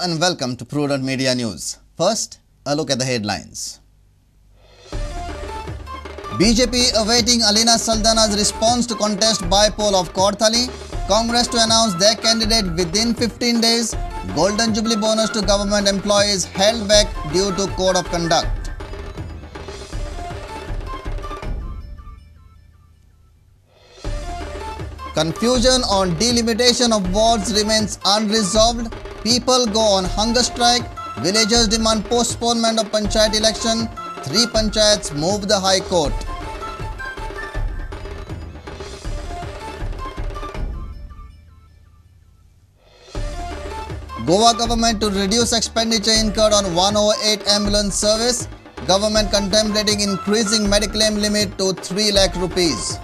and welcome to Prudent Media News. First, a look at the headlines. BJP awaiting Alina Saldana's response to contest by-poll of Kaurthali. Congress to announce their candidate within 15 days. Golden Jubilee bonus to government employees held back due to code of conduct. Confusion on delimitation of wards remains unresolved. People go on hunger strike. Villagers demand postponement of panchayat election. 3 panchayats move the High Court. Goa government to reduce expenditure incurred on 108 ambulance service. Government contemplating increasing mediclaim limit to 3 lakh rupees.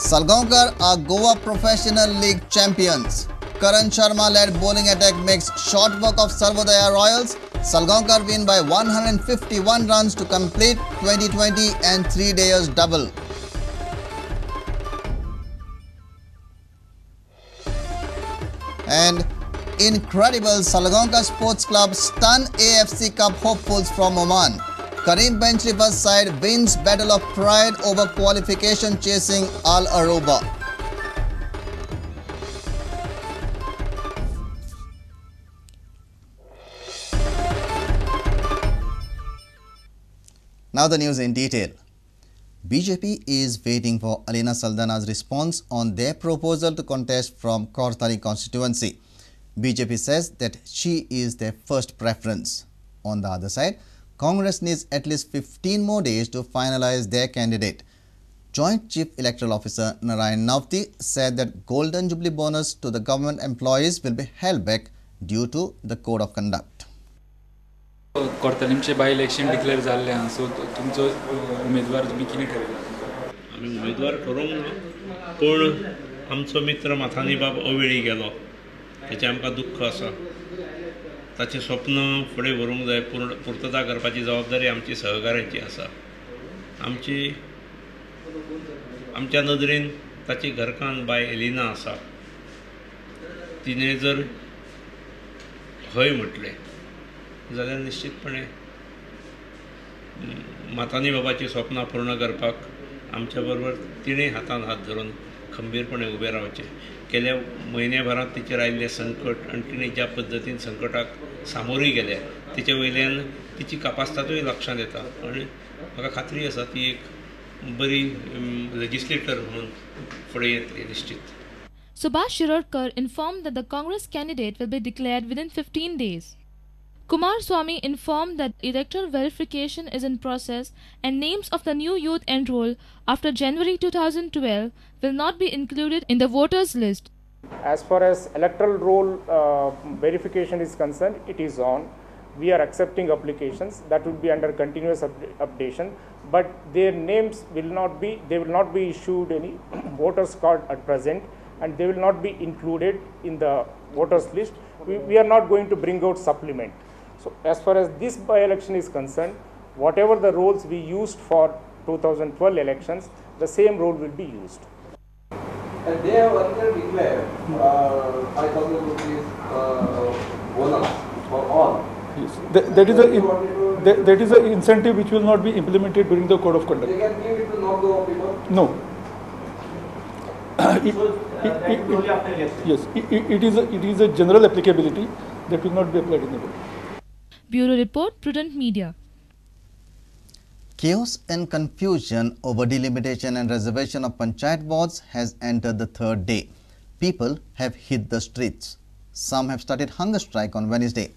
Salgaonkar are Goa Professional League champions. Karan Sharma led bowling attack makes short work of Sarvodaya Royals. Salgaonkar win by 151 runs to complete 2020 and 3 days double. And incredible, Salgaonkar Sports Club stun AFC Cup hopefuls from Oman. Karim Bench Rivers side wins Battle of Pride over qualification chasing Al Aruba. Now the news in detail. BJP is waiting for Alina Saldana's response on their proposal to contest from Kaurthali constituency. BJP says that she is their first preference. On the other side, Congress needs at least 15 more days to finalize their candidate. Joint Chief Electoral Officer Narayan Navti said that Golden Jubilee bonus to the government employees will be held back due to the code of conduct. कोर्तालीमचे by election declare जाल्ले आहा सो तुमचो उमेदवार तुम्ही कितें ठरयला? आमी उमेदवार करूंक ना पूण आमचो मित्र माथानी बाब अवेळी गेलो तेचे आमकां दुख्ख आसा ताचें स्वप्न फुडें व्हरूंक जाय पूर्तता करपाची जबाबदारी आमची सहकाऱ्यांची आसा आमच्या नदरेन ताची घरकान्न बाय एलिना आसा तिणें जर हय म्हटलें जाल्यार निश्चितपणे मातानी बाबाची स्वप्नां पूर्ण करपाक आमच्या बरोबर तिणें हातान हात धरून खंबीरपणे उबे रावचें. गेल्या म्हयन्याभरांत तिचेर आयिल्लें संकट आनी तिणें ज्या पद्दतीन संकटाक सामोरी गेल्या तिचे वयल्यान तिची कापास्तातूय लक्षांत येता आनी म्हाका खात्री आसा ती एक बरी लेजिस्लेटर म्हणून फुडें येतली निश्चित. Subhash Shirokar informed that the Congress candidate will be declared within 15 days. Kumar Swamy informed that electoral verification is in process and names of the new youth enrolled after January 2012 will not be included in the voters list. As far as electoral roll verification is concerned, it is on. We are accepting applications that will be under continuous updation, but their names will not be issued any voters card at present, and they will not be included in the voters list. We are not going to bring out supplement. So as far as this by-election is concerned, whatever the rolls we used for 2012 elections, the same role will be used. And they have earlier declared 5,000 rupees bonus for all. Yes. That is an incentive which will not be implemented during the code of conduct. They can give it to non-Goa people? No. Yes, it is a general applicability that will not be applied in the code. Bureau Report, Prudent Media. Chaos and confusion over delimitation and reservation of panchayat wards has entered the third day. People have hit the streets. Some have started hunger strike on Wednesday.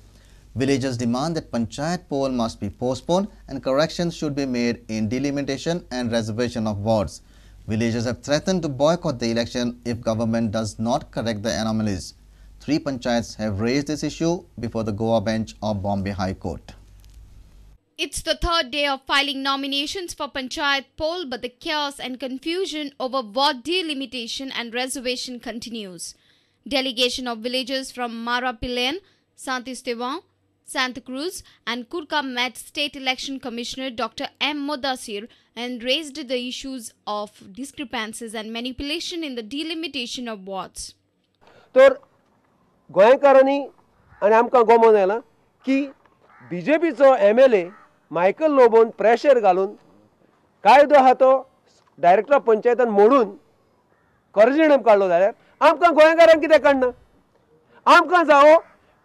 Villagers demand that panchayat poll must be postponed and corrections should be made in delimitation and reservation of wards. Villagers have threatened to boycott the election if government does not correct the anomalies. 3 panchayats have raised this issue before the Goa bench of Bombay High Court. It's the third day of filing nominations for Panchayat poll, but the chaos and confusion over ward delimitation and reservation continues. Delegation of villagers from Marapilan, Santistevan, Santa Cruz and Kurka met State Election Commissioner Dr. M. Modassir and raised the issues of discrepancies and manipulation in the delimitation of wards. तर गोंयकारांनी आनी आमकां गोमोन आयलां की BJPचो MLA Michael लोबोन pressure घालून कायदो आहा तो डायरेक्टर ऑफ पंचायतान मोडून कर्जिणम काडलो जाल्यार आमकां गोंयकारांक कित्याक काडना आमकां जावो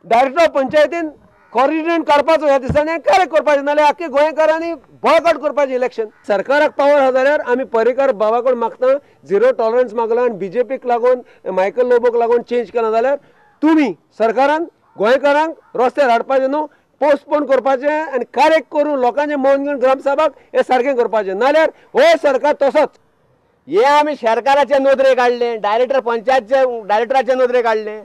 डायरेक्टर ऑफ पंचायतीन कॉर्डिनेट काडपाचो ह्या दिसांनी करेक्ट करपाचें नाल्यार आख्खे गोंयकारांनी बॉयकॉट करपाचें इलेक्शन सरकाराक पावर आहा जाल्यार आमी पर्रीकार बाबा कडेन मागता झिरो टॉलरन्स मागला आनी BJPक लागून मायकल लोबोक लागून चेंज केला जाल्यार तुमी सरकारान गोंयकारांक रस्त्यार हाडपाचें न्हू पोस्टपोन करपाचें आनी करेक्ट करून लोकांचें मौन घेवन ग्रामसभाक हें सारकें करपाचें नाल्यार हो सरकार तसोच हे आमी सरकाराचे नोदरे काडले डायरेक्टर पंचायतचे डायरेक्टराचे नोदरे काडले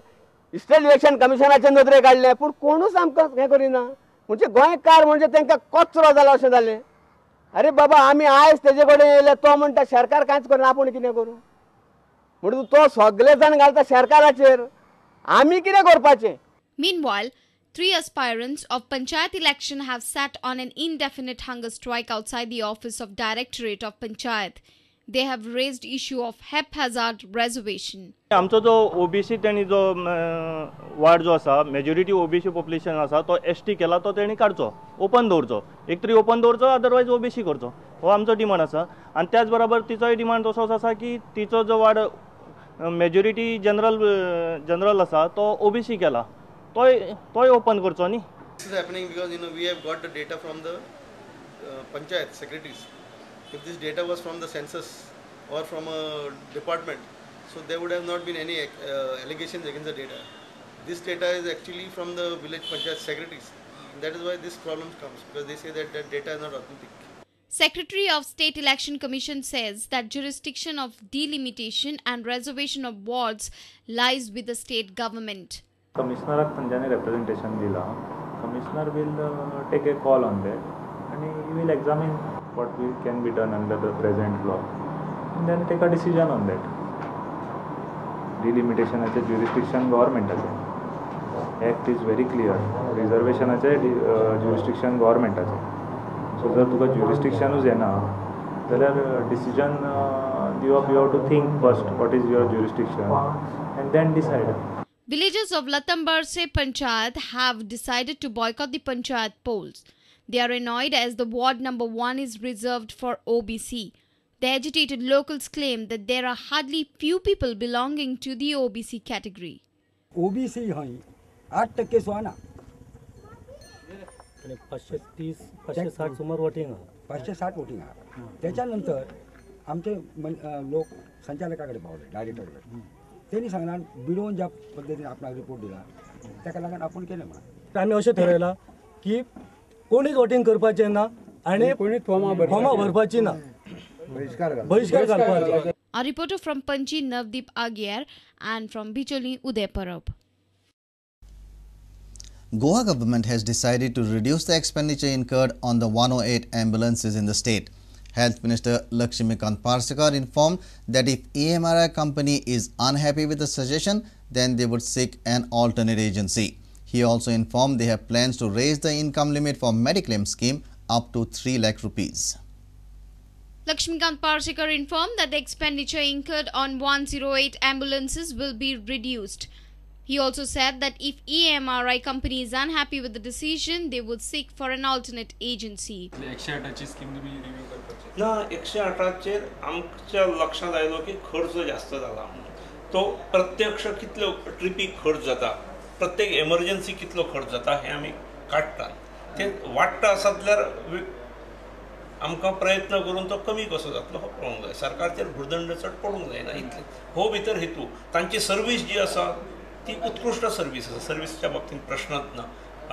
स्टेट इलेक्शन कमिशनाचे नोदरे काडले पूण कोणूच आमकां हें करिना म्हणजे गोंयकार म्हणजे तांकां कचरो जाला अशें जालें अरे बाबा आमी आयज तेजे कडेन येयले तो म्हणटा सरकार कांयच करना आपूण कितें करूं म्हणून तो सगळे जाण घालता सरकाराचेर आमी कितें करपाचें. Meanwhile, 3 aspirants of Panchayat election have sat on an indefinite hunger strike outside the office of Directorate of Panchayat. They have raised issue of haphazard reservation. आमचो जो OBC तेणी जो वार्ड जो आसा मेजॉरिटी OBC पॉप्युलेशन आसा तो ST केला तो तेणी काडचो ओपन दवरचो एक तरी ओपन दवरचो अदरवायज OBC करचो हो आमचो डिमांड आसा आनी त्याच बरोबर तिचोय डिमांड तसोच आसा की तिचो जो वार्ड मेजॉरिटी जनरल आसा तो OBC केला तोय ओपन करचो न्ही. This is happening because we have got the data from the panchayat secretaries. If this data was from the census or from a department, so there would have not been any allegations against the data. This data is actually from the village panchayat secretaries. And that is why this problem comes because they say that that data is not authentic. Secretary of State Election Commission says that jurisdiction of delimitation and reservation of wards lies with the state government. Commissioner Tanjani representation dila. Commissioner will take a call on that and he will examine what can be done under the present law and then take a decision on that. Delimitation as a jurisdiction government as a act is very clear. Reservation as a jurisdiction government as a. So जर तुका jurisdiction is येना जाल्यार decision you have to think first what is your jurisdiction and then decide. Villagers of Latambarse Panchayat have decided to boycott the Panchayat polls. They are annoyed as the ward number 1 is reserved for OBC. The agitated locals claim that there are hardly few people belonging to the OBC category. OBC है 8% sauna 560 सुमार voting 560 voting त्याच्यानंतर आमचे लोक संचालकाकडे पावले डायरेक्टरकडे त्यांनी सांगणार बिडवून ज्या पद्धतीने आपला रिपोर्ट दिला त्याका लागून आपण केलं म्हणा आम्ही अशें ठरयला की कोणीच वोटिंग करपाचें ना आनी कोणी फॉर्मा भरपाची ना बहिष्कार घालपाचो. A reporter from Panchi, Navdeep Agyar, and from Bicholi, Uday Parab. Goa government has decided to reduce the expenditure incurred on the 108 ambulances in the state. Health Minister Lakshmikant Parsekar informed that if EMRI company is unhappy with the suggestion, then they would seek an alternate agency. He also informed they have plans to raise the income limit for Mediclaim scheme up to 3 lakh rupees. Lakshmikant Parsekar informed that the expenditure incurred on 108 ambulances will be reduced. He also said that if EMRI company is unhappy with the decision, they would seek for an alternate agency. 108 ची scheme तुम्ही review करपाची ना 108 chair आमच्या लक्षात आयलो की खर्च जास्त जाला तो प्रत्यक्ष कितलो ट्रिपीक खर्च जाता प्रत्येक एमर्जन्सी कितलो खर्च जाता हे आमी काडटात ते वाडटा आसात जाल्यार आमकां प्रयत्न करून तो कमी कसो जातलो हो पळोवंक जाय सरकारचेर भुर्दंड चड पडूंक जायना इतले हो भितर हेतू तांची सर्वीस जी आसा ती उत्कृष्ट सर्वीस आसा सर्वीसच्या बाबतींत प्रश्नच ना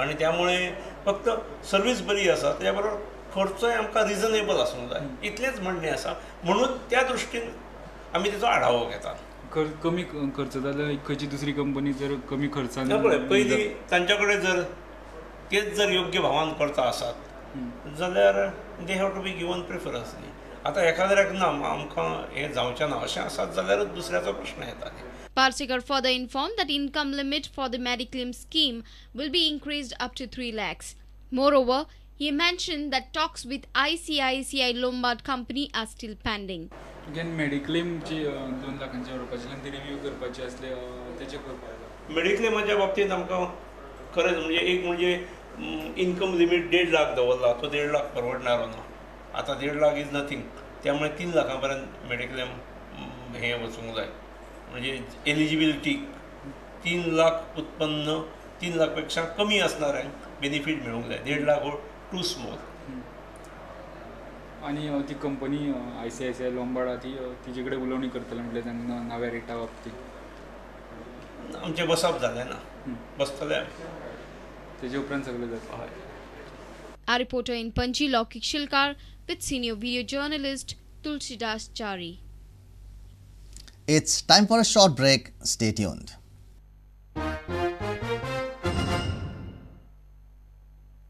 आनी त्यामुळे फक्त सर्वीस बरी आसा त्या बरोबर खर्चोय आमकां रिजनेबल आसूंक जाय इतलेंच म्हणणें आसा म्हणून त्या दृश्टीन आमी तेचो आढावो घेतात कमी खर्च जाल्यार खंयची दुसरी कंपनी जर कमी खर्चान पळय पयलीं तांच्या कडेन जर तेच जर योग्य भावान करता आसात जाल्यार they have to be given preference न्ही आतां एखाद्याक ना आमकां हें जावचें ना अशें आसात जाल्यार दुसऱ्याचो प्रश्न येता Parsekar further informed that income limit for the Mediclaim scheme will be increased up to 3 lakhs. Moreover, he mentioned that talks with ICICI Lombard company are still pending. Again, Mediclaim ची 2 लाखांच्या रुपयाची ती रिव्ह्यू करपाची असले त्याचे करपाक मेडिक्लेमाच्या बाबतीत आमकां खरेंच म्हणजे एक म्हणजे इन्कम लिमिट 1.5 लाख दवरला तो 1.5 लाख परवडणारो ना आता 1.5 लाख इज नथिंग त्यामुळे 3 लाखांपर्यंत मेडिक्लेम हे वचूंक जाय म्हणजे एलिजिबिलिटी 3 लाख उत्पन्न 3 लाखपेक्षा कमी असणाऱ्यांक बेनिफीट मेळूंक जाय 1.5 लाख टू स्मॉल. आणि ती कंपनी ICICI लोंबार्ड तिचे कडेन उलोवणी करतले म्हटले त्यांना नव्या रेटा बाबतीत आमचे बसप जालें ना बसतले तेजे उपरांत सगळें जाता. Our reporter in Panji Laukik Shilkar with senior video journalist Tulsidas Chari. It's time for a short break. Stay tuned.